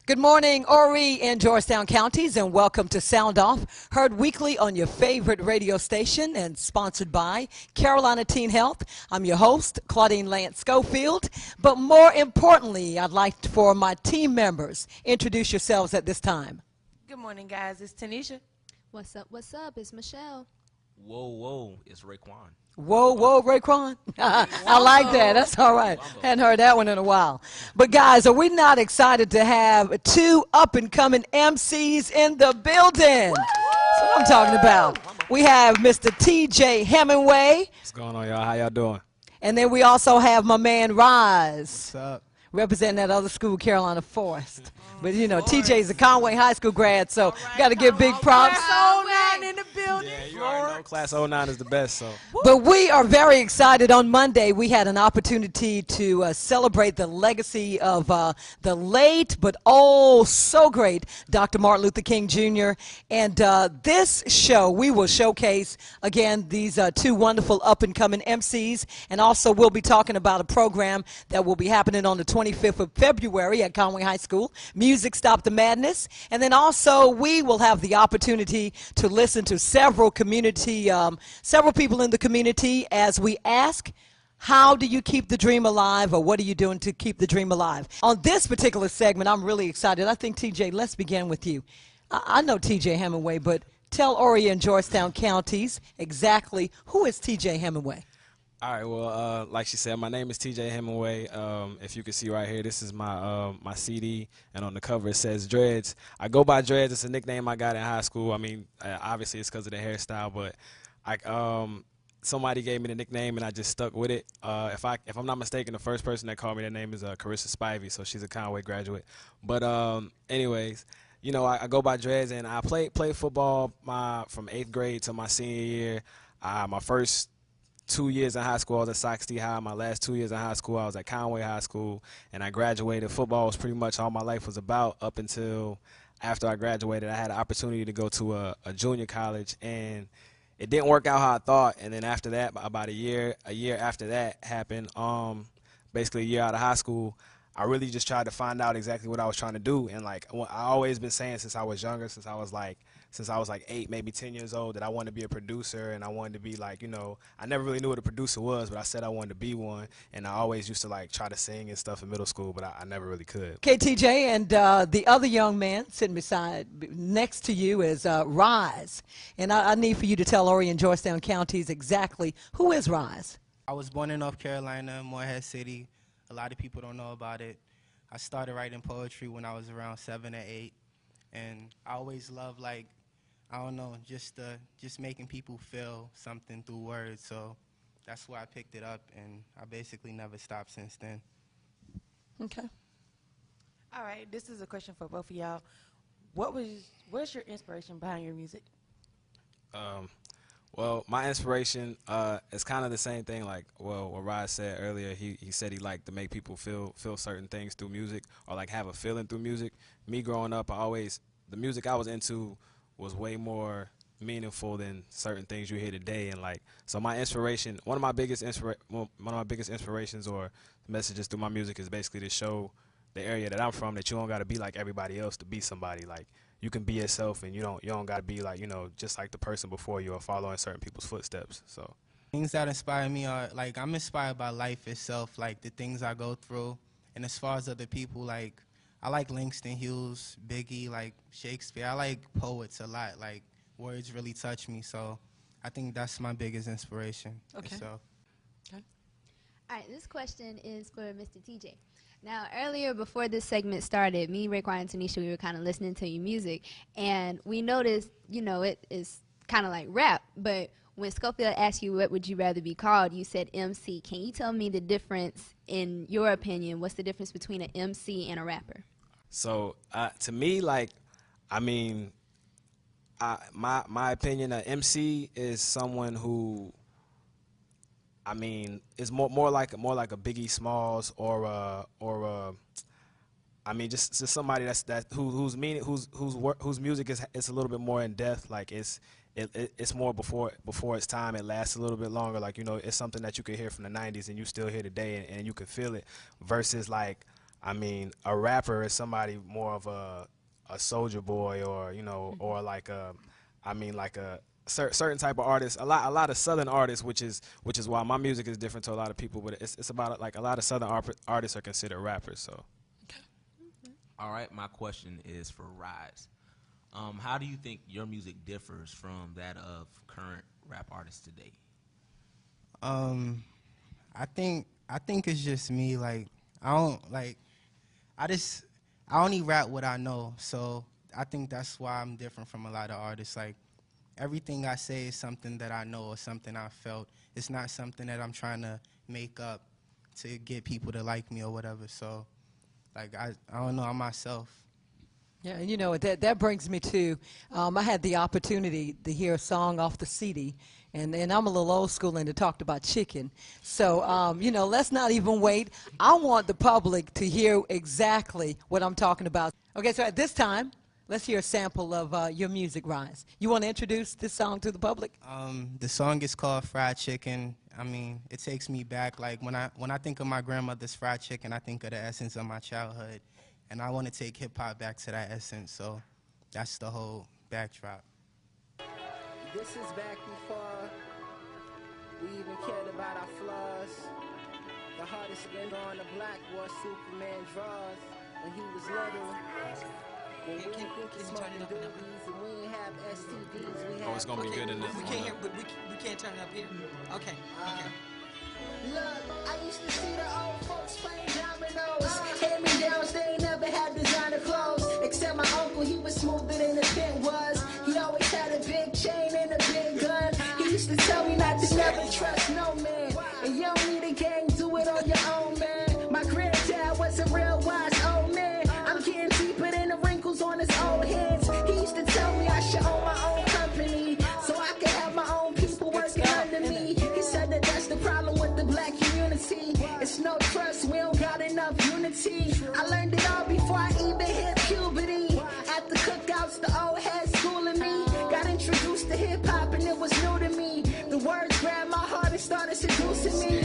Good morning, Horry and Georgetown counties, and welcome to Sound Off, heard weekly on your favorite radio station and sponsored by Carolina Teen Health. I'm your host, Claudine Lance Schofield, but more importantly, I'd like for my team members introduce yourselves at this time. Good morning, guys. It's Tanisha. What's up? What's up? It's Michelle. Whoa, whoa, it's Raekwon. Whoa, whoa, Raekwon. I like that. That's all right. Hadn't heard that one in a while. But guys, are we not excited to have two up-and-coming MCs in the building? That's what I'm talking about. We have Mr. T.J. Hemingway. What's going on, y'all? How y'all doing? And then we also have my man Rise. What's up? Representing that other school, Carolina Forest. But you know, TJ's a Conway High School grad, so we got to give big props. Class 09 in the building. Yeah, you already know Class 09 is the best, so. But we are very excited. On Monday, we had an opportunity to celebrate the legacy of the late, but oh, so great, Dr. Martin Luther King Jr. And this show, we will showcase, again, these two wonderful up-and-coming MCs. And also, we'll be talking about a program that will be happening on the 25th of February at Conway High School, Music Stop the Madness. And then also, we will have the opportunity to listen to several people in the community as we ask, how do you keep the dream alive, or what are you doing to keep the dream alive? On this particular segment, I'm really excited. I think, TJ, let's begin with you. I know TJ Hemingway, but tell Horry and Georgetown counties exactly who is TJ Hemingway. All right, well, like she said, my name is T.J. Hemingway. If you can see right here, this is my my CD, and on the cover it says Dreadz. I go by Dreadz. It's a nickname I got in high school. I mean, obviously it's because of the hairstyle, but somebody gave me the nickname, and I just stuck with it. If I'm not mistaken, the first person that called me that name is Carissa Spivey, so she's a Conway graduate. But anyways, you know, I go by Dreadz, and I played football from 8th grade to my senior year. My first 2 years in high school, I was at Sox D High. My last 2 years in high school, I was at Conway High School, and I graduated. Football was pretty much all my life was about up until after I graduated. I had an opportunity to go to a junior college, and it didn't work out how I thought. And then after that, about a year after that happened, basically a year out of high school, I really just tried to find out exactly what I was trying to do. And like I always been saying since I was younger, since I was like 8, maybe 10 years old, that I wanted to be a producer, and I wanted to be like, you know, I never really knew what a producer was, but I said I wanted to be one. And I always used to like try to sing and stuff in middle school, but I never really could. Okay, TJ, and the other young man sitting next to you is Rise. And I need for you to tell Horry and Georgetown counties exactly who is Rise. I was born in North Carolina, Morehead City. A lot of people don't know about it. I started writing poetry when I was around 7 or 8, and I always loved, like, I don't know, just making people feel something through words. So that's why I picked it up, and I basically never stopped since then. Okay. All right, this is a question for both of y'all. What's your inspiration behind your music? Well, my inspiration is kind of the same thing. Like, well, what Rod said earlier, he said he liked to make people feel certain things through music, or like have a feeling through music. Me growing up, the music I was into was way more meaningful than certain things you hear today. And like, so my inspiration, one of my biggest inspirations or messages through my music is basically to show the area that I'm from that you don't got to be like everybody else to be somebody. Like, you can be yourself, and you don't got to be like, you know, just like the person before you or following certain people's footsteps. So Things that inspire me are, like, I'm inspired by life itself, like the things I go through. And as far as other people, like, I like Langston Hughes, Biggie, like Shakespeare. I like poets a lot. Like, words really touch me. So I think that's my biggest inspiration. Okay. So. All right, this question is for Mr. TJ. Now, earlier before this segment started, me, Raekwon, and Tanisha, we were kind of listening to your music, and we noticed, you know, it is kind of like rap, but when Schofield asked you what would you rather be called, you said MC. Can you tell me the difference, in your opinion, what's the difference between an MC and a rapper? So to me, like, I mean, my opinion, an MC is someone who, I mean, is more like a Biggie Smalls or I mean, just somebody whose music is a little bit more in depth. Like, it's more before its time. It lasts a little bit longer. Like, you know, it's something that you can hear from the '90s and you still hear today, and you can feel it. Versus like I mean, a rapper is somebody more of a soldier boy, or or like like a certain type of artist. A lot of Southern artists, which is why my music is different to a lot of people. But it's about like a lot of Southern artists are considered rappers. So. All right, my question is for Rise. How do you think your music differs from that of current rap artists today? I think it's just me. Like I only rap what I know. So I think that's why I'm different from a lot of artists. Like everything I say is something that I know or something I felt. It's not something that I'm trying to make up to get people to like me or whatever. So like I don't know, I'm myself. Yeah, and that brings me to, I had the opportunity to hear a song off the CD, and I'm a little old school and it talked about chicken. So, let's not even wait. I want the public to hear exactly what I'm talking about. Okay, so at this time, let's hear a sample of your music, Rise. You want to introduce this song to the public? The song is called Fried Chicken. I mean, it takes me back. Like when I think of my grandmother's fried chicken, I think of the essence of my childhood. And I want to take hip-hop back to that essence, so that's the whole backdrop. This is back before we even cared about our flaws. The hardest skin on the block was Superman draws when he was little. When we didn't think he smoking doobies and we didn't have STDs, we had... It's going to be good in this. We can't hear, but we can't turn it up here. Okay. Look, I used to see the old folks playing dominoes. Hand-me-downs, they ain't never had designer clothes. Except my uncle, he was smoother than the pin was. He always had a big chain and a big gun. He used to tell me not to never trust no man. And you don't need a gang, do it on your own, man. My granddad was a real wise old man. I'm getting deeper than the wrinkles on his old hands. He used to tell me I should own my own company, so I could have my own people working under me. He said that that's the problem with the black community. It's no trust, we don't got enough unity. I learned it all before I even hit puberty. At the cookouts, the old head schooling me. Got introduced to hip-hop and it was new to me. The words grabbed my heart and started seducing me.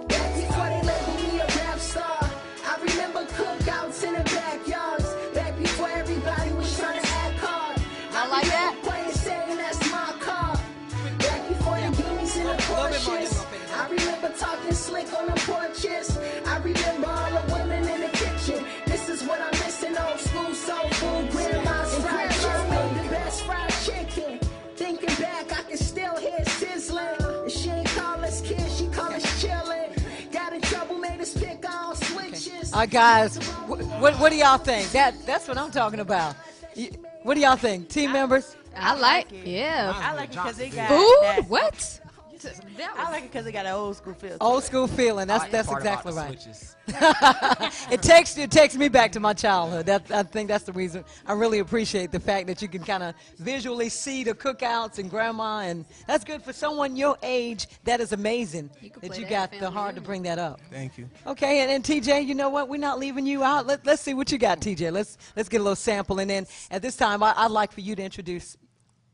Back before they labeled me a rap star, I remember cookouts in the backyards. Back before everybody was trying to act hard. I like that. Playing saying that's my car. Back before the beanies in the Porsches. I remember talking slick on the porches. I remember all the women in the kitchen. This is what I'm missing, old school soul food. Grandma's fried chicken made the best fried chicken. Thinking back, I can still hear sizzling. And she ain't call us kids, she call us chillin'. Got in trouble, made us pick all switches. Guys, what do y'all think? That's what I'm talking about. What do y'all think, team members? I like it. Yeah. I like it because it got Ooh, that. what? I like it because it got an old school feel. Old school feeling. That's Part exactly about the right. switches. It takes me back to my childhood. I think that's the reason. I really appreciate the fact that you can kind of visually see the cookouts and grandma, and that's good for someone your age. That is amazing You can that play you that got at the family heart to reunion. bring that up. Thank you. Okay, and TJ, you know what? We're not leaving you out. Let's see what you got, TJ. Let's get a little sample, and then at this time, I'd like for you to introduce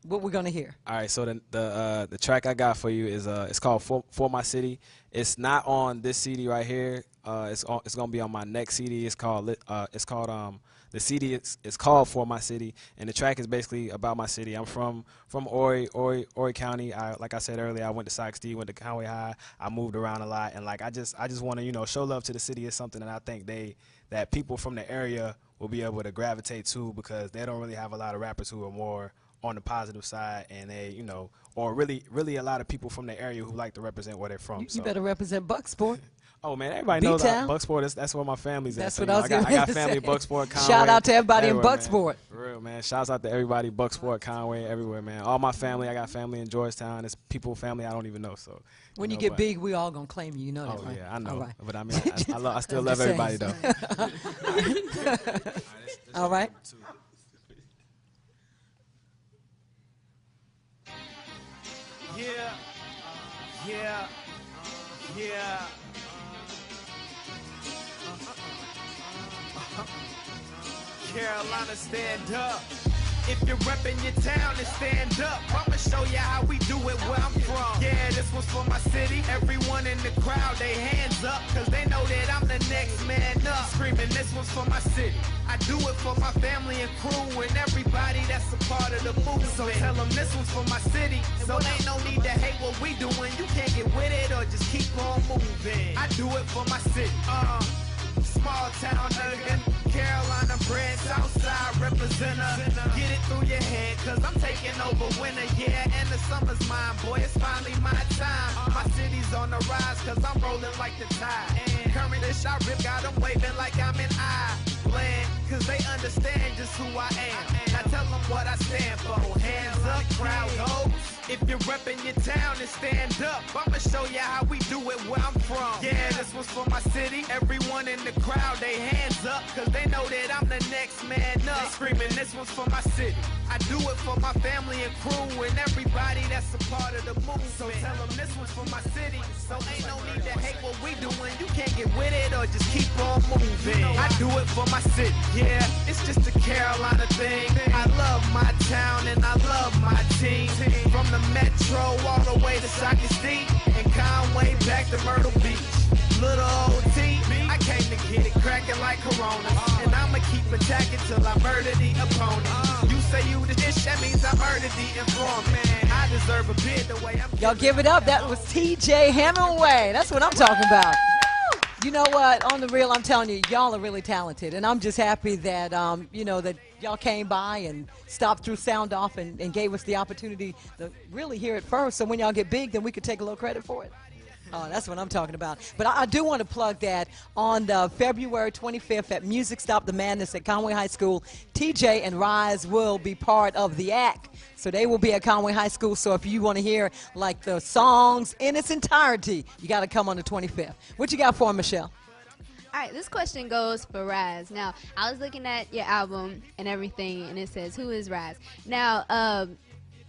what we're gonna hear. All right, so the track I got for you is it's called For My City. It's not on this CD right here. It's gonna be on my next CD. It's called the CD is called For My City, and the track is basically about my city. I'm from Horry County. Like I said earlier, I went to Sox D, went to Conway High. I moved around a lot, and like I just want to show love to the city. Is something that I think that people from the area will be able to gravitate to, because they don't really have a lot of rappers who are more on the positive side, and they, or really a lot of people from the area who like to represent where they're from. You better represent Bucksport. Oh man, everybody knows B-Town. Bucksport. That's where my family's at. That's So, what I was going to I got family in Bucksport, Conway. Shout out to everybody in everywhere, Bucksport. Man. For real, man. Shouts out to everybody, Bucksport, Conway, everywhere, man. All my family. I got family in Georgetown. It's people, family I don't even know. So When you get big, we all gonna claim you. You know that, Oh right? yeah, I know. All right. But I mean, I still I'm love just everybody saying. though. All right. Yeah. Carolina, stand up. If you're repping your town, then stand up. I'ma show you how we do it where I'm from. Yeah, this one's for my city. Everyone in the crowd, they hands up, cause they know that I'm the next man up. Screaming, this one's for my city. I do it for my family and crew and everybody that's a part of the movement. So tell them this one's for my city. So ain't no need to hate what we doing. You can't get with it or just keep on moving. I do it for my city. Small town nigga, Carolina bred, Southside representer. Get it through your head, cause I'm taking over winter, yeah, and the summer's mine, boy, it's finally my time. My city's on the rise, cause I'm rolling like the tide. And current dish I rip, got them waving like I'm in Ireland, cause they understand just who I am. Now tell them what I stand for, hands up, crowd goes. If you're repping your town, then stand up. I'ma show you how we do it where I'm from. Yeah, this one's for my city. Everyone in the crowd, they hands up, cause they know that I'm the next man up. Screaming, this one's for my city. I do it for my family and crew and everybody that's a part of the movement. So tell them this one's for my city. So ain't no need to hate what we doing. You can't get with it or just keep on moving. I do it for my city. Yeah, it's just a Carolina thing. I love my town and I love my team. From the metro all the way to Socket Steep and Conway back to Myrtle Beach. Little old T, I came to get it cracking like Corona, and I'ma keep attacking till I murder the opponent. You say you the dish, that means I murdered the informant. I deserve a bid the way I'm. Y'all give it up. That was TJ Hemingway. That's what I'm talking about. You know what? On the real, I'm telling you, y'all are really talented, and I'm just happy that you know that y'all came by and stopped through Sound Off and gave us the opportunity to really hear it first. So when y'all get big, then we could take a little credit for it. Oh, that's what I'm talking about. But I do want to plug that on February 25th at Music Stop the Madness at Conway High School. TJ and Rise will be part of the act. So they will be at Conway High School. So if you want to hear like the songs in its entirety, you got to come on the 25th. What you got for 'em, Michelle? All right, this question goes for Rise. Now, I was looking at your album and everything, and it says, who is Rise? Now,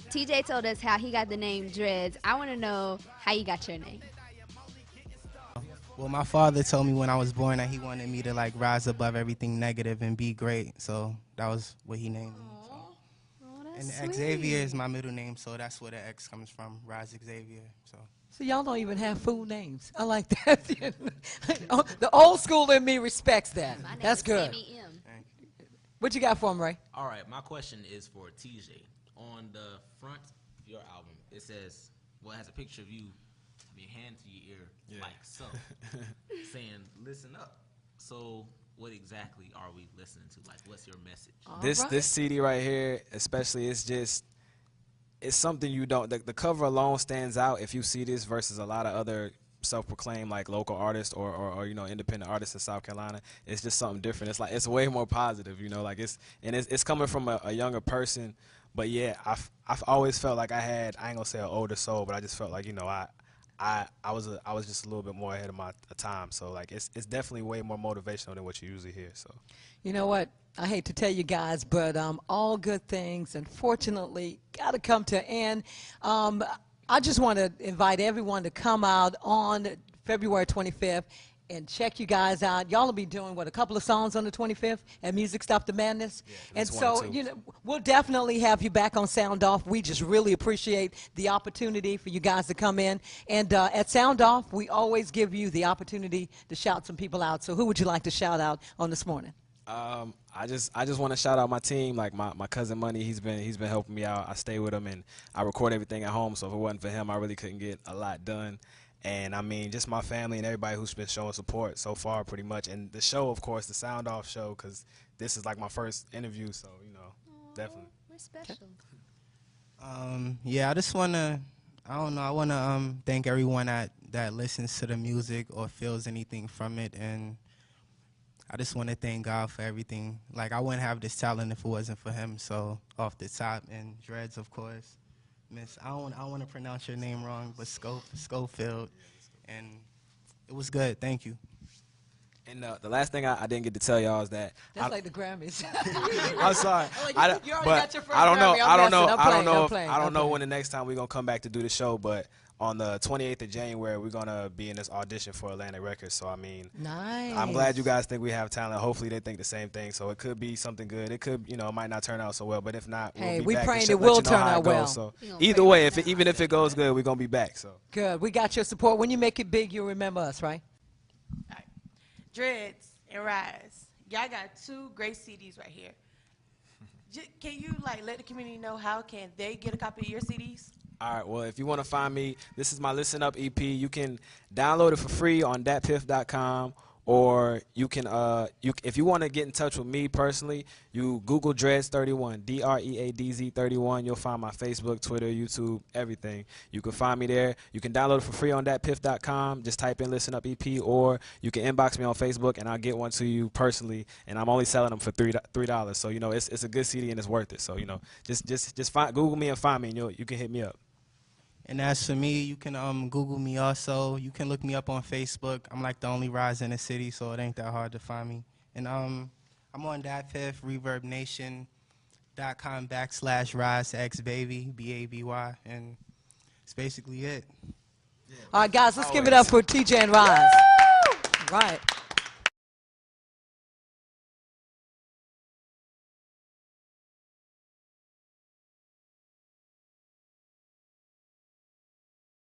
TJ told us how he got the name Dreadz. I want to know how you got your name. Well, my father told me when I was born that he wanted me to like rise above everything negative and be great. So that was what he named me. So. Oh, And that's Xavier sweet. is my middle name, so that's where the X comes from, Rise Xavier. So y'all don't even have full names. I like that. The old school in me respects that. My name That's is good. Sammy M. What you got for him, Ray? All right, my question is for TJ. On the front of your album, it says, well, it has a picture of you, your hand to your ear, like so, saying, listen up. So what exactly are we listening to? Like, what's your message? This CD right here, especially, it's something you don't, the cover alone stands out if you see this versus a lot of other self-proclaimed like local artists or you know, independent artists in South Carolina. It's just something different. It's like, it's way more positive, you know, like it's coming from a younger person. But yeah, I've always felt like I ain't gonna say an older soul, but I just felt like, you know, I was just a little bit more ahead of my time. So like it's definitely way more motivational than what you usually hear. So You know what? I hate to tell you guys, but all good things, unfortunately, got to come to an end. I just want to invite everyone to come out on February 25th and check you guys out. Y'all will be doing, what, a couple of songs on the 25th at Music Stop the Madness? Yeah, and one or so, two. you know, we'll definitely have you back on Sound Off. We just really appreciate the opportunity for you guys to come in. And at Sound Off, we always give you the opportunity to shout some people out. So who would you like to shout out on this morning? I just want to shout out my team, like my cousin Money. He's been helping me out. I stay with him and I record everything at home. So if it wasn't for him, I really couldn't get a lot done. And I mean, just my family and everybody who's been showing support so far, pretty much. And the show, of course, the Sound Off show, because this is like my first interview. So you know, definitely. We're special. Yeah, I just wanna, I don't know, I wanna thank everyone that listens to the music or feels anything from it, and I just want to thank God for everything. Like, I wouldn't have this talent if it wasn't for him. So off the top, and Dreadz, of course, Miss, I don't want to pronounce your name wrong, but Schofield, and it was good. Thank you. And the last thing I didn't get to tell y'all is that That's like the Grammys. I'm sorry. Like, I you don't- already but got your first I don't know. Grammy. I'm I don't messing. know. I'm I don't playing, know. I'm if- playing, I don't I'm know playing. when the next time we're gonna come back to do the show, but on the 28th of January, we're gonna be in this audition for Atlantic Records. So I mean, Nice. I'm glad you guys think we have talent. Hopefully, they think the same thing. So it could be something good. It could, it might not turn out so well. But if not, Hey, we'll we be back praying to it let will you know turn how it out goes. well. So We gonna either pray way, right even if it goes good, we're gonna be back. So Good. We got your support. When you make it big, you'll remember us, right? All right. Dreadz and Rise. Y'all got 2 great CDs right here. Can you let the community know how can they get a copy of your CDs? all right. Well, if you want to find me, this is my Listen Up EP. You can download it for free on datpiff.com, or you can, if you want to get in touch with me personally, you Google Dreadz31, DREADZ31. You'll find my Facebook, Twitter, YouTube, everything. You can find me there. You can download it for free on datpiff.com. Just type in Listen Up EP, or you can inbox me on Facebook, and I'll get one to you personally. And I'm only selling them for $3. So it's a good CD and it's worth it. So just Google me and find me, and you can hit me up. And as for me, you can Google me also. You can look me up on Facebook. I'm like the only Rise in the city, so it ain't that hard to find me. And I'm on DatPiff, ReverbNation.com/Rise X Baby, BABY, and that's basically it. All right, guys, let's give it up for TJ and Rise. Right.